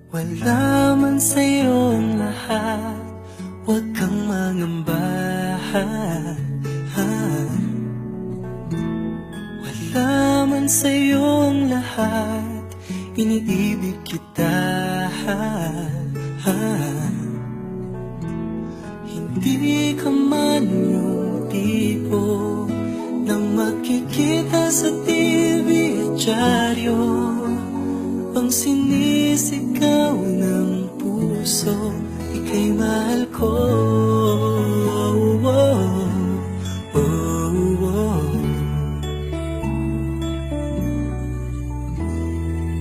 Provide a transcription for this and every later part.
Wala man sa'yo ang lahat, huwag kang mangamba. Wala man sa'yo ang lahat, iniibig kita. Hindi ka man yung tipo na makikita sa TV at dyaryo, ang sinisigaw ng puso, ika'y mahal ko.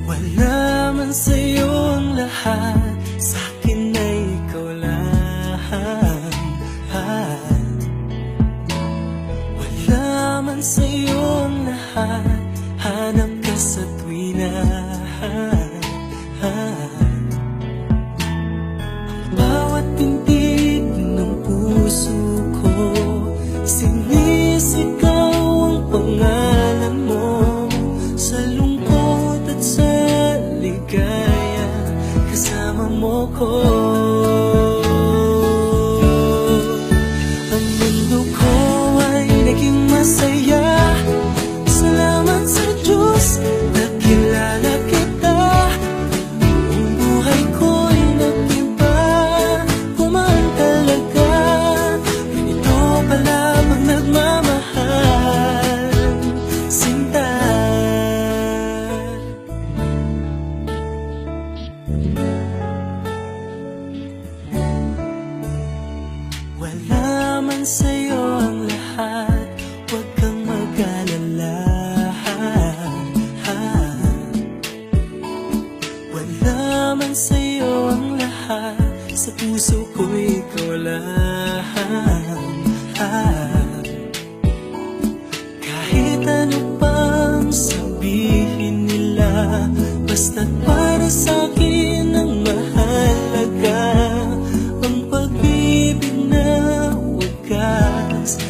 Wala man sa'yo ang lahat, sa'kin ay ikaw lang. Wala man sa'yo ang lahat, hanap ka sa tuwina. Bawat tintig ng puso ko, sinisigaw ang pangalan mo. Sa lungkot at sa ligaya, kasama mo ko. Ang mundo ko ay naging masaya, salamat sa Diyos, nakilala kita. Ang buhay ko'y nag-iba, kumaan talaga. Ganito pala pag nagmamahal, sinta. Wala man sa'yo ang lahat, huwag kang mag-alala. Wala man sa'yo ang lahat, sa puso ko ikaw lang. Kahit ano pang sabihin nila, basta't para sa'kin ang mahalaga, ang pag-ibig na wagas